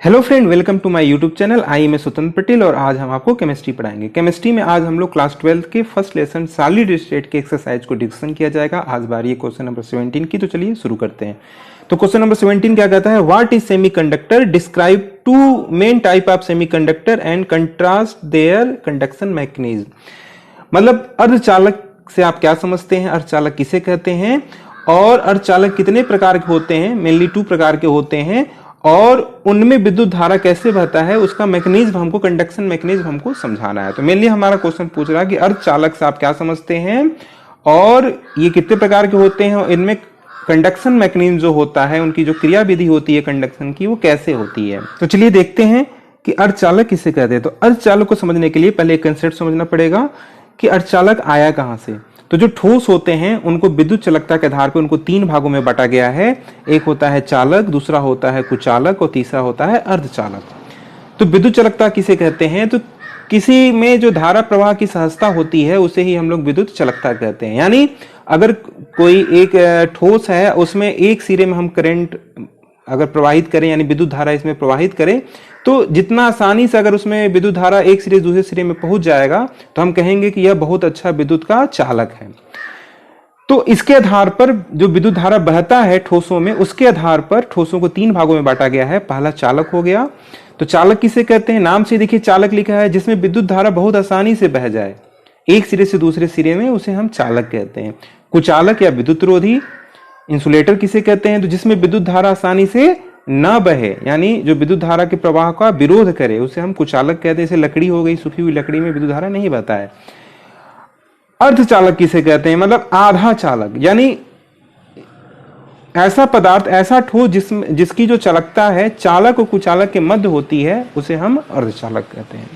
Hello friend, welcome to my YouTube channel. I am Swatantra Patel और आज हम आपको केमिस्ट्री पढ़ाएंगे। केमिस्ट्री में आज हम लोग क्लास 12 के फर्स्ट लेसन सॉलिड स्टेट के एक्सरसाइज को डिस्कशन किया जाएगा। आज बारी है क्वेश्चन नंबर 17 की, तो चलिए शुरू करते हैं। तो क्वेश्चन नंबर 17 क्या कहता है? What is semiconductor? Describe two main type of semiconductor and contrast their conduction mechanism. मतलब अर्धचालक से आप क्या समझते हैं, अर्धचालक किसे कहते हैं और अर्धचालक कितने प्रकार के होते हैं? मेनली 2 प्रकार के होते हैं और उनमें विद्युत धारा कैसे बहता है उसका मैकेनिज्म हमको, कंडक्शन मैकेनिज्म हमको समझाना है। तो मेनली हमारा क्वेश्चन पूछ रहा है कि अर्धचालक से आप क्या समझते हैं और ये कितने प्रकार के होते हैं और इनमें कंडक्शन मैकेनिज्म जो होता है, उनकी जो क्रिया विधि होती है कंडक्शन की, वो कैसे होती है। तो चलिए देखते हैं कि अर्धचालक किसे कहते हैं। तो अर्धचालक को समझने के लिए पहले एक कंसेप्ट समझना पड़ेगा कि अर्धचालक आया कहां से। तो जो ठोस होते हैं उनको विद्युत चालकता के आधार पर उनको 3 भागों में बांटा गया है। एक होता है चालक, दूसरा होता है कुचालक और तीसरा होता है अर्धचालक। तो विद्युत चालकता किसे कहते हैं? तो किसी में जो धारा प्रवाह की सहजता होती है उसे ही हम लोग विद्युत चालकता कहते हैं। यानी अगर कोई एक ठोस है, उसमें एक सिरे में हम करंट अगर प्रवाहित करें, यानी विद्युत धारा इसमें प्रवाहित करें, तो जितना आसानी से अगर उसमें विद्युत धारा एक सिरे से दूसरे सिरे में पहुंच जाएगा तो हम कहेंगे कि यह बहुत अच्छा विद्युत का चालक है। तो इसके आधार पर जो विद्युत धारा बहता है ठोसों में, उसके आधार पर ठोसों को 3 भागों में बांटा गया है। पहला चालक हो गया। तो चालक किसे कहते हैं? नाम से देखिए चालक लिखा है, जिसमें विद्युत धारा बहुत आसानी से बह जाए एक सिरे से दूसरे सिरे में, उसे हम चालक कहते हैं। कुचालक या विद्युत रोधी। इंसुलेटर किसे कहते हैं? तो जिसमें विद्युत धारा आसानी से न बहे, यानी जो विद्युत धारा के प्रवाह का विरोध करे, उसे हम कुचालक कहते हैं। जैसे लकड़ी हो गई, सूखी हुई लकड़ी में विद्युत धारा नहीं बहता है। अर्धचालक किसे कहते हैं? मतलब आधा चालक, यानी ऐसा पदार्थ, ऐसा ठोस जिसकी जो चालकता है चालक और कुचालक के मध्य होती है, उसे हम अर्धचालक कहते हैं।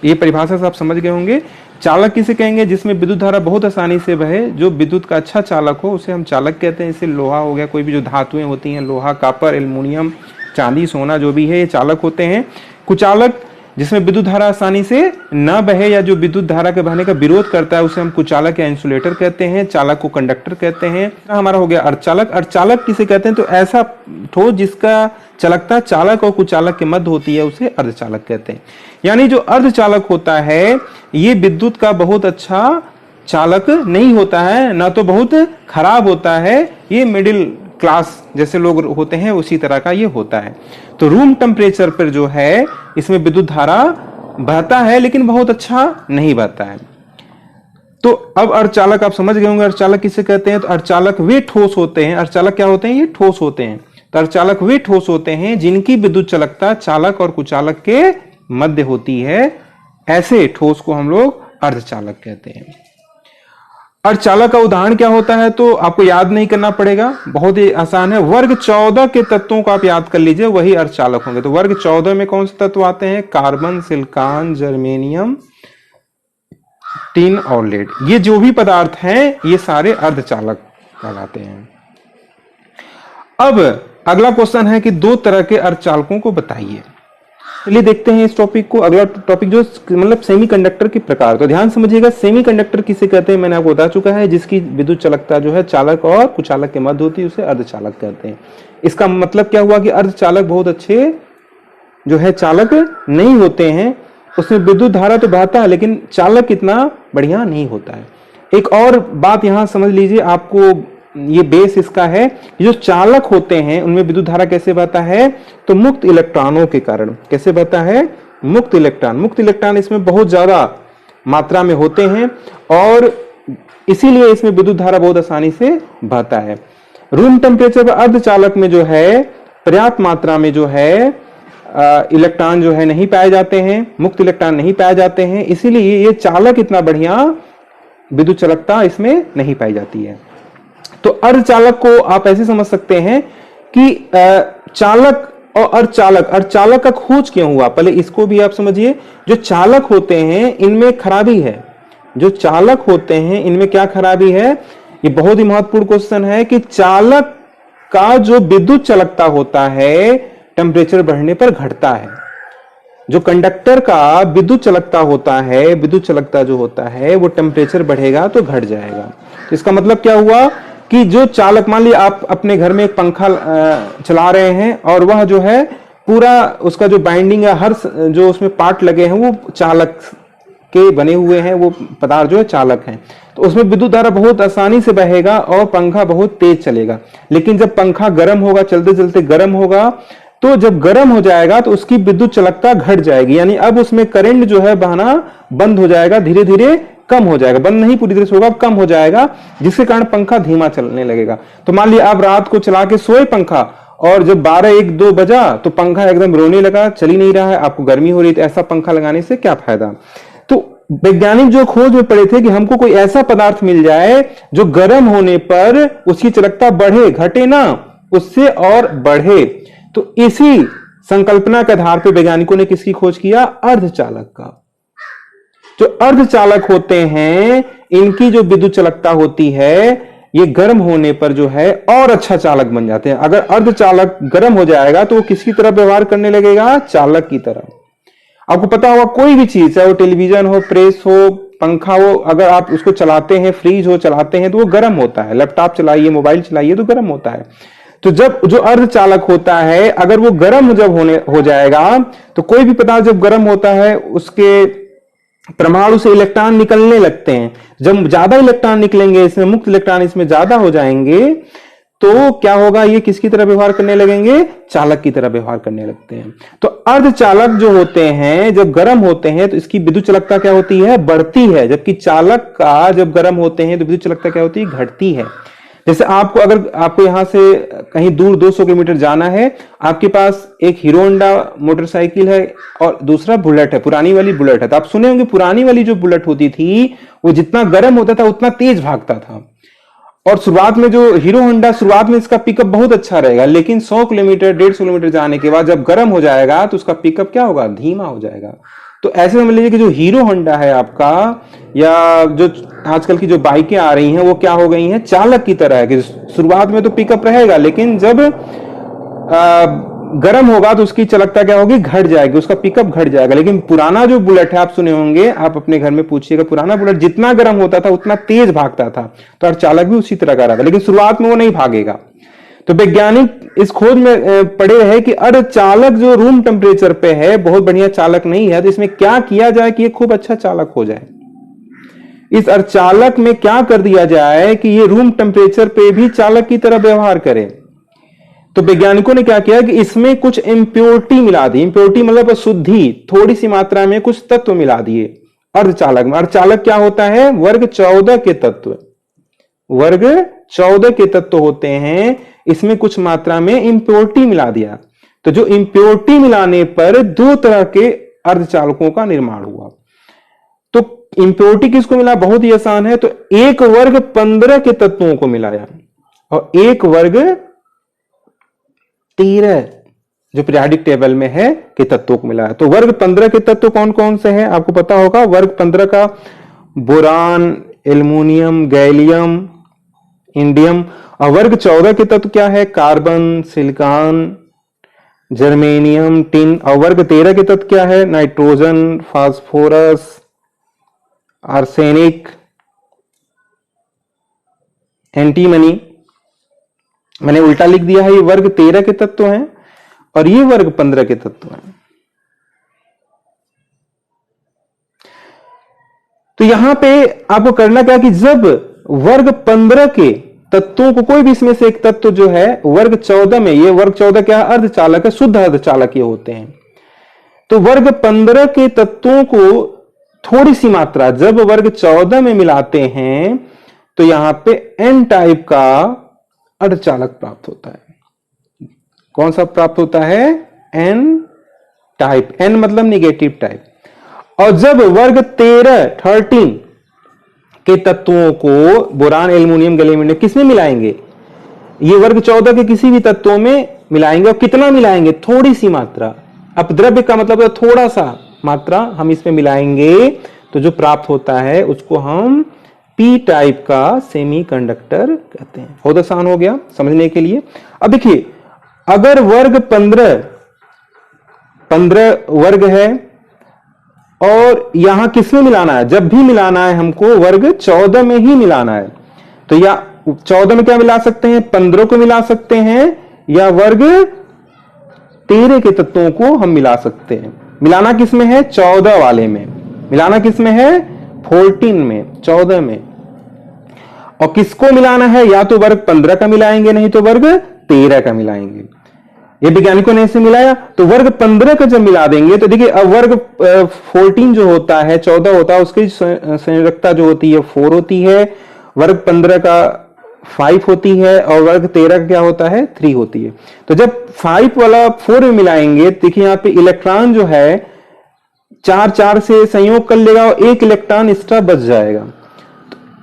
ये परिभाषा से आप समझ गए होंगे। चालक किसे कहेंगे? जिसमें विद्युत धारा बहुत आसानी से बहे, जो विद्युत का अच्छा चालक हो, उसे हम चालक कहते हैं। जैसे लोहा हो गया, कोई भी जो धातुएं होती हैं, लोहा, कॉपर, एल्युमिनियम, चांदी, सोना, जो भी है, ये चालक होते हैं। कुचालक जिसमें विद्युत धारा आसानी से न बहे या जो विद्युत धारा के बहने का विरोध करता है, उसे हम कुचालक या इंसुलेटर कहते हैं। चालक को कंडक्टर कहते हैं। हमारा हो गया अर्धचालक। अर्धचालक किसे कहते हैं? तो ऐसा ठोस जिसका चालकता चालक और कुचालक के मध्य होती है, उसे अर्धचालक कहते हैं। यानी जो अर्धचालक होता है ये विद्युत का बहुत अच्छा चालक नहीं होता है, ना तो बहुत खराब होता है। ये मिडिल क्लास जैसे लोग होते हैं उसी तरह का ये होता है। तो रूम टेम्परेचर पर जो है इसमें विद्युत धारा बहता है, लेकिन बहुत अच्छा नहीं बहता है। तो अब अर्धचालक आप समझ गए होंगे अर्धचालक किसे कहते हैं। तो अर्धचालक वे ठोस होते हैं। अर्धचालक क्या होते हैं? ये ठोस होते हैं। तो अर्धचालक वे ठोस होते हैं जिनकी विद्युत चालकता चालक और कुचालक के मध्य होती है। ऐसे ठोस को हम लोग अर्धचालक कहते हैं। अर्धचालक का उदाहरण क्या होता है? तो आपको याद नहीं करना पड़ेगा, बहुत ही आसान है। वर्ग 14 के तत्वों को आप याद कर लीजिए, वही अर्धचालक होंगे। तो वर्ग 14 में कौन से तत्व आते हैं? कार्बन, सिलिकॉन, जर्मेनियम, टिन और लेड। ये जो भी पदार्थ हैं ये सारे अर्धचालक कहलाते हैं। अब अगला क्वेश्चन है कि 2 तरह के अर्धचालकों को बताइए। चलिए देखते हैं इस टॉपिक को। अगला टॉपिक जो मतलब सेमीकंडक्टर के प्रकार। तो ध्यान समझिएगा, सेमीकंडक्टर किसे कहते हैं मैंने आपको बता चुका है। जिसकी विद्युत चालकता जो है चालक और कुचालक के मध्य होती है, उसे अर्धचालक कहते हैं। इसका मतलब क्या हुआ कि अर्धचालक बहुत अच्छे जो है चालक नहीं होते हैं। उसमें विद्युत धारा तो बहता है लेकिन चालक इतना बढ़िया नहीं होता है। एक और बात यहां समझ लीजिए, आपको ये बेस इसका है, जो चालक होते हैं उनमें विद्युत धारा कैसे बहता है? तो मुक्त इलेक्ट्रॉनों के कारण। कैसे बहता है? मुक्त इलेक्ट्रॉन। मुक्त इलेक्ट्रॉन इसमें बहुत ज्यादा मात्रा में होते हैं और इसीलिए इसमें विद्युत धारा बहुत आसानी से बहता है। रूम टेम्परेचर पर अर्धचालक में जो है पर्याप्त मात्रा में जो है इलेक्ट्रॉन जो है नहीं पाए जाते हैं, मुक्त इलेक्ट्रॉन नहीं पाए जाते हैं। इसीलिए ये चालक इतना बढ़िया विद्युत चालकता इसमें नहीं पाई जाती है। तो अर्धचालक को आप ऐसे समझ सकते हैं कि चालक और अर्धचालक, अर्धचालक का खोज क्यों हुआ, पहले इसको भी आप समझिए। जो चालक होते हैं इनमें खराबी है। जो चालक होते हैं इनमें क्या खराबी है? ये बहुत ही महत्वपूर्ण क्वेश्चन है कि चालक का जो विद्युत चालकता होता है टेम्परेचर बढ़ने पर घटता है। जो कंडक्टर का विद्युत चालकता होता है, विद्युत चालकता जो होता है वो टेम्परेचर बढ़ेगा तो घट जाएगा। तो इसका मतलब क्या हुआ कि जो चालक, मान लीजिए आप अपने घर में एक पंखा चला रहे हैं और वह जो है पूरा उसका जो बाइंडिंग है, हर जो उसमें पार्ट लगे हैं वो चालक के बने हुए हैं, वो पदार्थ जो है चालक हैं। तो उसमें विद्युत धारा बहुत आसानी से बहेगा और पंखा बहुत तेज चलेगा। लेकिन जब पंखा गर्म होगा, चलते चलते गर्म होगा, तो जब गर्म हो जाएगा तो उसकी विद्युत चालकता घट जाएगी, यानी अब उसमें करंट जो है बहना बंद हो जाएगा, धीरे धीरे कम हो जाएगा, बंद नहीं पूरी तरह से होगा, कम हो जाएगा, जिसके कारण पंखा धीमा चलने लगेगा। तो मान लिया आप रात को चला के सोए पंखा, और जब 12, 1, 2 बजा तो पंखा एकदम रोने लगा, चल ही नहीं रहा है, आपको गर्मी हो रही, तो ऐसा पंखा लगाने से क्या फायदा। तो वैज्ञानिक जो खोज में पड़े थे कि हमको कोई ऐसा पदार्थ मिल जाए जो गर्म होने पर उसकी चालकता बढ़े, घटे ना, उससे और बढ़े। तो इसी संकल्पना के आधार पर वैज्ञानिकों ने किसकी खोज किया? अर्धचालक का। जो अर्धचालक होते हैं इनकी जो विद्युत चालकता होती है, ये गर्म होने पर जो है और अच्छा चालक बन जाते हैं। अगर अर्धचालक गर्म हो जाएगा तो वो किसकी तरह व्यवहार करने लगेगा? चालक की तरह। आपको पता होगा कोई भी चीज, चाहे वो टेलीविजन हो, प्रेस हो, पंखा हो, अगर आप उसको चलाते हैं, फ्रिज हो चलाते हैं, तो वो गर्म होता है। लैपटॉप चलाइए, मोबाइल चलाइए तो गर्म होता है। तो जब जो अर्धचालक होता है, अगर वो गर्म जब हो जाएगा, तो कोई भी पदार्थ जब गर्म होता है उसके परमाणु से इलेक्ट्रॉन निकलने लगते हैं। जब ज्यादा इलेक्ट्रॉन निकलेंगे, इसमें मुक्त इलेक्ट्रॉन इसमें ज्यादा हो जाएंगे, तो क्या होगा? ये किसकी तरह व्यवहार करने लगेंगे? चालक की तरह व्यवहार करने लगते हैं। तो अर्धचालक जो होते हैं जब गर्म होते हैं तो इसकी विद्युत चालकता क्या होती है? बढ़ती है। जबकि चालक का जब गर्म होते हैं तो विद्युत चालकता क्या होती है? घटती है। जैसे अगर आपको यहां से कहीं दूर 200 किलोमीटर जाना है, आपके पास एक हीरो होंडा मोटरसाइकिल है और दूसरा बुलेट है, पुरानी वाली बुलेट है। तो आप सुने होंगे पुरानी वाली जो बुलेट होती थी वो जितना गर्म होता था उतना तेज भागता था। और शुरुआत में जो हीरो होंडा, शुरुआत में इसका पिकअप बहुत अच्छा रहेगा, लेकिन 100 किलोमीटर 150 किलोमीटर जाने के बाद जब गर्म हो जाएगा तो उसका पिकअप क्या होगा? धीमा हो जाएगा। तो ऐसे समझ लीजिए कि जो हीरो होंडा है आपका, या जो आजकल की जो बाइकें आ रही हैं, वो क्या हो गई हैं? चालक की तरह है कि शुरुआत में तो पिकअप रहेगा, लेकिन जब गर्म होगा तो उसकी चालकता क्या होगी? घट जाएगी, उसका पिकअप घट जाएगा। लेकिन पुराना जो बुलेट है, आप सुने होंगे, आप अपने घर में पूछिएगा, पुराना बुलेट जितना गर्म होता था उतना तेज भागता था, तो अर्धचालक भी उसी तरह का रहा था, लेकिन शुरुआत में वो नहीं भागेगा। तो वैज्ञानिक इस खोज में पड़े रहे कि अर्धचालक जो रूम टेम्परेचर पे है, बहुत बढ़िया चालक नहीं है, तो इसमें क्या किया जाए कि ये खूब अच्छा चालक हो जाए। इस अर्धचालक में क्या कर दिया जाए कि ये रूम टेम्परेचर पे भी चालक की तरह व्यवहार करे। तो वैज्ञानिकों ने क्या किया कि इसमें कुछ इंप्योरिटी मिला दी। इंप्योरिटी मतलब अशुद्धि, थोड़ी सी मात्रा में कुछ तत्व मिला दिए अर्धचालक में। अर्धचालक क्या होता है? वर्ग 14 के तत्व, वर्ग 14 के तत्व होते हैं, इसमें कुछ मात्रा में इंप्योरिटी मिला दिया। तो जो इंप्योरिटी मिलाने पर दो तरह के अर्धचालकों का निर्माण हुआ। तो इंप्योरिटी किसको मिला? बहुत ही आसान है। तो एक वर्ग 15 के तत्वों को मिलाया और एक वर्ग 13 जो पीरियोडिक टेबल में है के तत्वों को मिलाया। तो वर्ग 15 के तत्व कौन कौन से हैं? आपको पता होगा। वर्ग 15 का बोरान, एल्युमिनियम, गैलियम, इंडियम। और वर्ग 14 के तत्व क्या है? Carbon, silicon, germanium, tin. और वर्ग 13 के तत्व क्या है? Nitrogen, phosphorus, arsenic, antimony. मैंने उल्टा लिख दिया है, ये वर्ग 13 के तत्व हैं और ये वर्ग 15 के तत्व हैं। तो यहां पे आपको करना क्या कि जब वर्ग 15 के तत्वों को, कोई भी इसमें से एक तत्व जो है वर्ग 14 में, ये वर्ग 14 क्या? अर्धचालक है, शुद्ध अर्धचालक ये होते हैं। तो वर्ग 15 के तत्वों को थोड़ी सी मात्रा जब वर्ग 14 में मिलाते हैं तो यहां पे एन टाइप का अर्धचालक प्राप्त होता है। कौन सा प्राप्त होता है? N type. एन मतलब निगेटिव टाइप। और जब वर्ग 13 के तत्वों को बोरान, एल्युमिनियम, गैलियम किसमें मिलाएंगे? ये वर्ग 14 के किसी भी तत्वों में मिलाएंगे। और कितना मिलाएंगे? थोड़ी सी मात्रा। अपद्रव्य का मतलब थोड़ा सा मात्रा हम इसमें मिलाएंगे तो जो प्राप्त होता है उसको हम पी टाइप का सेमीकंडक्टर कहते हैं। बहुत आसान हो गया समझने के लिए। अब देखिए, अगर वर्ग 15 वर्ग है और यहां किसमें मिलाना है? जब भी मिलाना है हमको वर्ग 14 में ही मिलाना है। तो या 14 में क्या मिला सकते हैं? 15 को मिला सकते हैं, या वर्ग 13 के तत्वों को हम मिला सकते हैं। मिलाना किस में है? 14 वाले में। मिलाना किस में है? 14 में, 14 में। और किसको मिलाना है? या तो वर्ग 15 का मिलाएंगे, नहीं तो वर्ग 13 का मिलाएंगे। ये वैज्ञानिकों ने ऐसे मिलाया। तो वर्ग 15 का जब मिला देंगे तो देखिए अब वर्ग 14 जो होता है, 14 होता है, उसकी संयोजकता जो होती है 4 होती है, वर्ग 15 का 5 होती है, और वर्ग 13 का क्या होता है? 3 होती है। तो जब 5 वाला 4 में मिलाएंगे, देखिए यहां पे इलेक्ट्रॉन जो है 4 से संयोग कर लेगा और 1 इलेक्ट्रॉन एक्स्ट्रा बच जाएगा।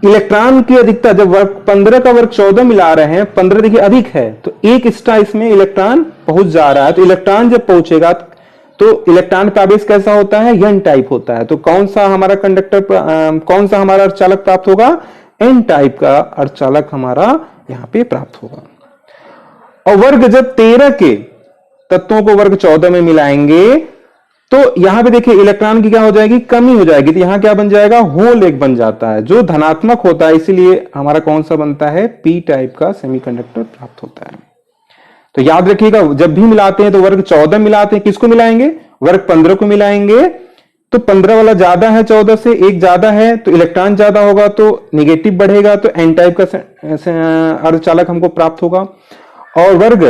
इलेक्ट्रॉन की अधिकता, जब वर्ग 15 का वर्ग 14 मिला रहे हैं, 15 देखिए अधिक है, तो 1 एक्स्ट्रा इसमें इलेक्ट्रॉन पहुंच जा रहा है। तो इलेक्ट्रॉन जब पहुंचेगा तो इलेक्ट्रॉन का आवेश कैसा होता है? एन टाइप होता है। तो कौन सा हमारा कंडक्टर, कौन सा हमारा अर्धचालक प्राप्त होगा? एन टाइप का अर्धचालक हमारा यहां पे प्राप्त होगा। और वर्ग जब 13 के तत्वों को वर्ग 14 में मिलाएंगे तो यहां पे देखिए इलेक्ट्रॉन की क्या हो जाएगी? कमी हो जाएगी। तो यहां क्या बन जाएगा? होल एक बन जाता है जो धनात्मक होता है, इसीलिए हमारा कौन सा बनता है? पी टाइप का सेमीकंडक्टर प्राप्त होता है। तो याद रखिएगा, जब भी मिलाते हैं तो वर्ग 14 मिलाते हैं, किसको मिलाएंगे? वर्ग 15 को मिलाएंगे। तो 15 वाला ज्यादा है 14 से, एक ज्यादा है, तो इलेक्ट्रॉन ज्यादा होगा तो निगेटिव बढ़ेगा, तो एन टाइप का अर्धचालक हमको प्राप्त होगा। और वर्ग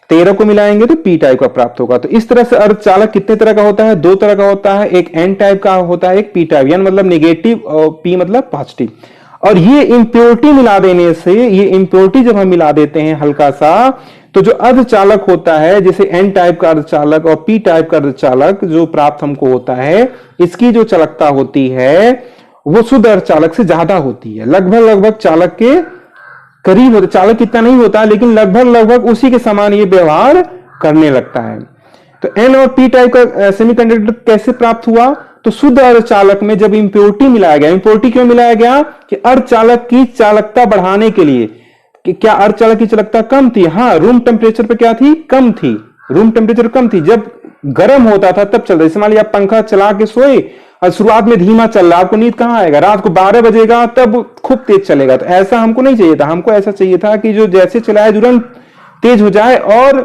13 को मिलाएंगे तो पी टाइप का प्राप्त होगा। तो इस तरह से अर्धचालक कितने तरह का होता है? 2 तरह का होता है, एक एन टाइप का होता है, एक पी टाइप, यानी मतलब नेगेटिव और पी मतलब पॉजिटिव। और ये इंप्योरिटी मिला देने से, ये इंप्योरिटी जब हम मिला देते हैं हल्का सा, तो जो अर्धचालक होता है, जैसे एन टाइप का अर्धचालक और पी टाइप का अर्धचालक जो प्राप्त हमको होता है, इसकी जो चालकता होती है वो शुद्ध अर्धचालक से ज्यादा होती है। लगभग चालक के करीब होता, चालक कितना नहीं होता लेकिन लगभग उसी के समान ये व्यवहार करने लगता है। तो एन और पी टाइप का सेमीकंडक्टर कैसे प्राप्त हुआ? तो शुद्ध अर्धचालक में जब इंप्योरिटी मिलाया गया। इंप्योरिटी क्यों मिलाया गया? कि अर्धचालक की चालकता बढ़ाने के लिए। कि क्या अर्धचालक की चालकता कम थी? हाँ, रूम टेम्परेचर पे क्या थी? कम थी। रूम टेम्परेचर कम थी। जब गर्म होता था तब चल रहा। जैसे मान लिया आप पंखा चला के सोए और शुरुआत में धीमा चल रहा, आपको नींद कहां आएगा? रात को 12 बजेगा तब खूब तेज चलेगा। तो ऐसा हमको नहीं चाहिए था। हमको ऐसा चाहिए था कि जो जैसे चलाए तुरंत तेज हो जाए और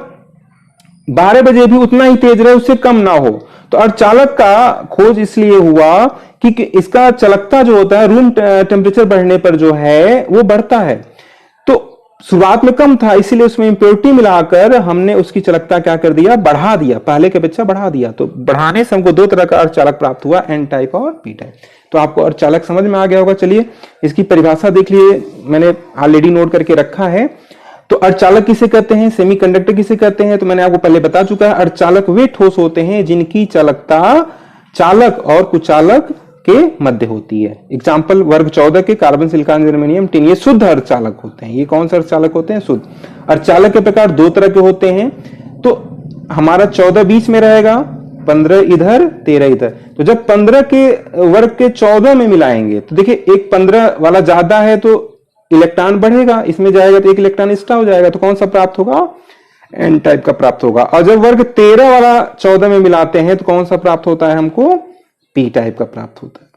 12 बजे भी उतना ही तेज रहे, उससे कम ना हो। तो अर्धचालक का खोज इसलिए हुआ कि इसका चालकता जो होता है रूम टेम्परेचर बढ़ने पर जो है वो बढ़ता है। तो शुरुआत में कम था, इसीलिए उसमें इंप्योरिटी मिलाकर हमने उसकी चालकता क्या कर दिया? बढ़ा दिया, पहले के अपेक्षा बढ़ा दिया। तो बढ़ाने से हमको 2 तरह का अर्धचालक प्राप्त हुआ, एन टाइप और पी टाइप। तो आपको अर्धचालक समझ में आ गया होगा। चलिए इसकी परिभाषा देख लिए, मैंने ऑलरेडी नोट करके रखा है। तो अर्धचालक किसे कहते हैं? सेमीकंडक्टर किसे कहते हैं? तो मैंने आपको पहले बता चुका है। अर्धचालक वे ठोस होते हैं जिनकी चालकता चालक और कुचालक के मध्य होती है। एग्जाम्पल वर्ग 14 के कार्बन, सिलिकॉन, जर्मेनियम, टिन, ये शुद्ध अर्धचालक होते हैं। ये कौन सा अर्धचालक होते हैं? शुद्ध। अर्धचालक के प्रकार 2 तरह के होते हैं। तो हमारा 14 बीच में रहेगा, 15 इधर, 13 इधर। तो जब 15 के वर्ग के 14 में मिलाएंगे तो देखिए एक 15 वाला ज्यादा है तो इलेक्ट्रॉन बढ़ेगा, इसमें जाएगा तो 1 इलेक्ट्रॉन एक्स्ट्रा हो जाएगा। तो कौन सा प्राप्त होगा? एन टाइप का प्राप्त होगा। और जब वर्ग 13 वाला 14 में मिलाते हैं तो कौन सा प्राप्त होता है हमको? पी टाइप का प्राप्त होता है।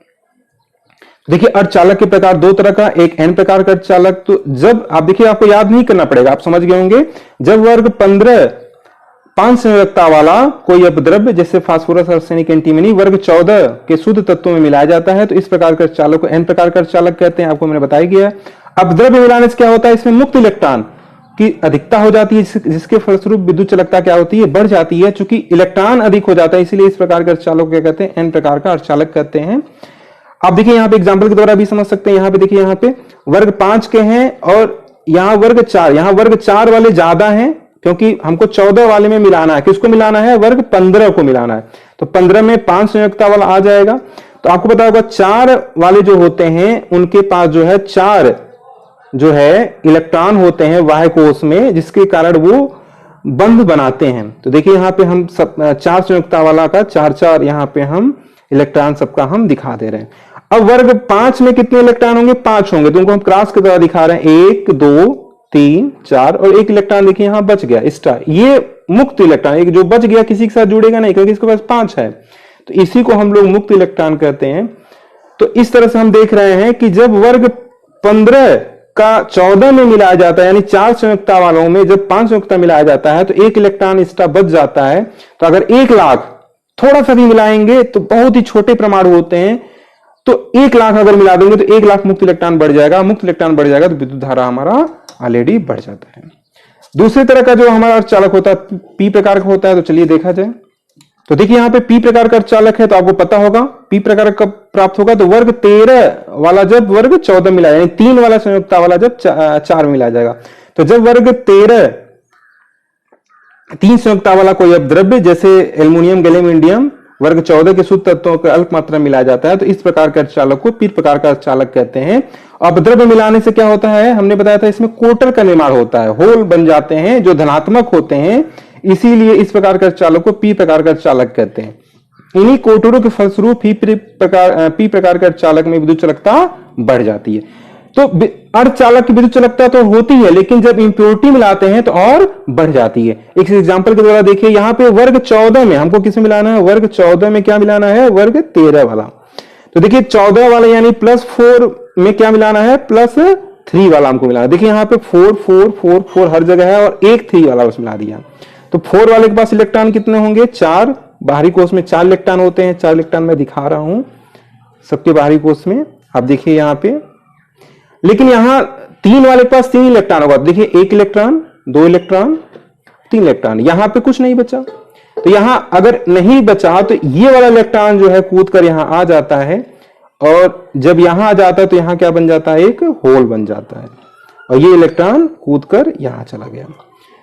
देखिए अर्धचालक के प्रकार 2 तरह का, एक एन प्रकार का अर्धचालक। तो जब आप देखिए, आपको याद नहीं करना पड़ेगा, आप समझ गए होंगे। जब वर्ग 15 5 संयोजकता वाला कोई अपद्रव्य जैसे फास्फोरस, आर्सेनिक, एंटीमनी वर्ग 14 के शुद्ध तत्वों में मिलाया जाता है तो इस प्रकार के अर्धचालक को एन प्रकार का अर्धचालक कहते हैं। आपको मैंने बताया गया। अपद्रव्य मिलाने से क्या होता है? इसमें मुक्त इलेक्ट्रॉन की अधिकता हो जाती है, जिसके फलस्वरूप विद्युत चालकता क्या होती है? बढ़ जाती है। चूंकि इलेक्ट्रॉन अधिक हो जाता है इसलिए इस प्रकार के अर्धचालक को क्या कहते हैं? एन प्रकार का अर्धचालक कहते हैं। आप देखिए यहाँ पे एग्जाम्पल के द्वारा भी समझ सकते हैं। यहाँ पे देखिए, यहाँ पे वर्ग 5 के हैं और यहाँ वर्ग 4, यहाँ वर्ग 4 वाले ज्यादा हैं क्योंकि हमको 14 वाले में मिलाना है। किसको मिलाना है? वर्ग 15 को मिलाना है। तो 15 में 5 संयोजकता वाला आ जाएगा। तो आपको पता होगा 4 वाले जो होते हैं उनके पास जो है 4 जो है इलेक्ट्रॉन होते हैं बाह्य कोश में, जिसके कारण वो बंध बनाते हैं। तो देखिए यहाँ पे हम सब 4 संयोजकता वाला का 4 यहाँ पे हम इलेक्ट्रॉन सबका हम दिखा दे रहे हैं। अब वर्ग 5 में कितने इलेक्ट्रॉन होंगे? 5 होंगे। तो उनको हम क्रॉस के द्वारा दिखा रहे हैं, 1 2 3 4 और 1 इलेक्ट्रॉन देखिए यहां बच गया स्टार। ये मुक्त इलेक्ट्रॉन, एक जो बच गया किसी के साथ जुड़ेगा नहीं क्योंकि इसके पास 5 है, तो इसी को हम लोग मुक्त इलेक्ट्रॉन कहते हैं। तो इस तरह से हम देख रहे हैं कि जब वर्ग 15 का 14 में मिलाया जाता है, यानी 4 संयुक्ता वालों में जब 5 संयुक्ता मिलाया जाता है तो 1 इलेक्ट्रॉन एक्स्ट्रा बच जाता है। तो अगर 1 लाख थोड़ा सा भी मिलाएंगे तो बहुत ही छोटे परमाणु होते हैं, तो 1 लाख अगर मिला देंगे तो 1 लाख मुक्त इलेक्ट्रॉन बढ़ जाएगा। मुक्त इलेक्ट्रॉन बढ़ जाएगा तो विद्युत धारा हमारा ऑलरेडी बढ़ जाता है। दूसरी तरह का जो हमारा अर्धचालक होता है पी प्रकार का होता है। तो चलिए देखा जाए। तो देखिए यहाँ पे पी प्रकार का अर्धचालक है तो आपको पता होगा पी प्रकार कब प्राप्त होगा, तो वर्ग 13 वाला जब वर्ग 14 मिला, यानी 3 वाला संयुक्ता वाला जब 4 में मिला जाएगा। तो जब वर्ग 13 3 संयुक्ता वाला कोई अपद्रव्य जैसे एल्युमिनियम, गैलियम, इंडियम वर्ग 14 के शुद्ध तत्वों का अल्प मात्रा में मिलाया जाता है तो इस प्रकार के अर्धचालक को पी प्रकार का अर्धचालक कहते हैं। अपद्रव्य मिलाने से क्या होता है, हमने बताया था इसमें कोटर का निर्माण होता है, होल बन जाते हैं जो धनात्मक होते हैं, इसीलिए इस प्रकार के अर्धचालक को पी प्रकार का अर्धचालक कहते हैं। इन्हीं कोटरों के फलस्वरूप पी प्रकार के अर्धचालक में विद्युत चालकता बढ़ जाती है। तो अर्धचालक की विद्युत चालकता तो होती है, लेकिन जब इंप्योरिटी मिलाते हैं तो और बढ़ जाती है। एक एग्जांपल के द्वारा देखिए, यहाँ पे वर्ग 14 में हमको किसे मिलाना है, वर्ग 14 में क्या मिलाना है, वर्ग 13 वाला। तो देखिए 14 वाला यानी +4 में क्या मिलाना है, +3 वाला हमको मिलाना है। देखिए यहाँ पे 4 4 4 4 हर जगह है और एक 3 वाला बस मिला दिया। तो 4 वाले के पास इलेक्ट्रॉन कितने होंगे, 4। बाहरी कोष में 4 इलेक्ट्रॉन होते हैं, 4 इलेक्ट्रॉन मैं दिखा रहा हूं सबके बाहरी कोष में, आप देखिए यहाँ पे। लेकिन यहाँ 3 वाले के पास 3 इलेक्ट्रॉन होगा। देखिए 1 इलेक्ट्रॉन, 2 इलेक्ट्रॉन, 3 इलेक्ट्रॉन, यहाँ पे कुछ नहीं बचा। तो यहाँ अगर नहीं बचा तो ये वाला इलेक्ट्रॉन जो है कूद कर यहाँ आ जाता है, और जब यहाँ आ जाता है तो यहाँ क्या बन जाता है, एक होल बन जाता है, और ये इलेक्ट्रॉन कूद कर यहाँ चला गया।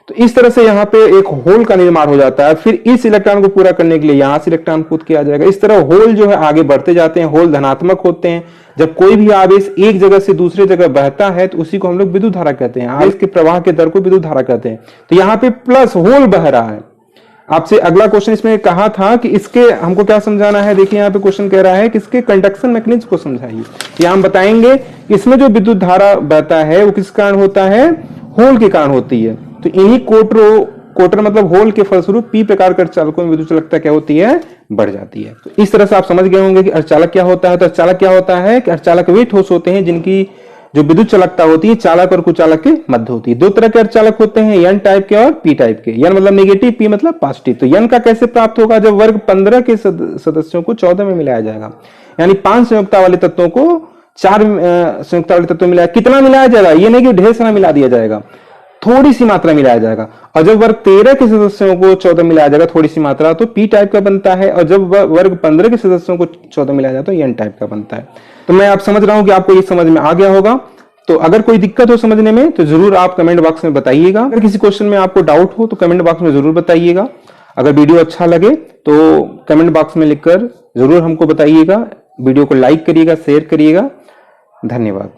तो इस तरह से यहाँ पे एक होल का निर्माण हो जाता है। फिर इस इलेक्ट्रॉन को पूरा करने के लिए यहाँ से इलेक्ट्रॉन कूद के आ जाएगा। इस तरह होल जो है आगे बढ़ते जाते हैं। होल धनात्मक होते हैं। जब कोई भी आवेश एक जगह से दूसरे जगह बहता है तो उसी को हम लोग विद्युत धारा कहते हैं। आवेश के प्रवाह के दर को विद्युत धारा कहते हैं। तो यहाँ पे प्लस होल बह रहा है। आपसे अगला क्वेश्चन इसमें कहा था कि इसके हमको क्या समझाना है। देखिए यहाँ पे क्वेश्चन कह रहा है कि इसके कंडक्शन मैकेनिज्म को समझाइए। यहाँ हम बताएंगे कि इसमें जो विद्युत धारा बहता है वो किस कारण होता है, होल के कारण होती है। तो इन्हीं कोटर मतलब होल के फलस्वरूप पी प्रकार के अर्धचालकों में विद्युत चालकता क्या होती है, बढ़ जाती है। तो इस तरह से आप समझ गए होंगे कि अर्धचालक क्या होता है। तो अर्धचालक क्या होता है कि अर्धचालक वे ठोस होते हैं जिनकी जो विद्युत चालकता होती है चालक और कुचालक के मध्य होती है। 2 तरह के अर्धचालक होते हैं, एन टाइप के और पी टाइप के। एन मतलब नेगेटिव, पी मतलब पॉजिटिव। तो एन का कैसे प्राप्त होगा, जब वर्ग 15 के सदस्यों को 14 में मिलाया जाएगा, यानी 5 संयुक्ता वाले तत्वों को 4 संयुक्ता वाले तत्वों में मिलाया। कितना मिलाया जाएगा, ये नहीं कि ढेर सारा मिला दिया जाएगा, थोड़ी सी मात्रा मिलाया जाएगा। और जब वर्ग 13 के सदस्यों को 14 मिलाया जाएगा थोड़ी सी मात्रा, तो पी टाइप का बनता है। और जब वर्ग 15 के सदस्यों को 14 मिलाया जाए तो एन टाइप का बनता है। तो मैं आप समझ रहा हूं कि आपको ये समझ में आ गया होगा। तो अगर कोई दिक्कत हो समझने में तो जरूर आप कमेंट बॉक्स में बताइएगा। अगर किसी क्वेश्चन में आपको डाउट हो तो कमेंट बॉक्स में जरूर बताइएगा। अगर वीडियो अच्छा लगे तो कमेंट बॉक्स में लिखकर जरूर हमको बताइएगा। वीडियो को लाइक करिएगा, शेयर करिएगा। धन्यवाद।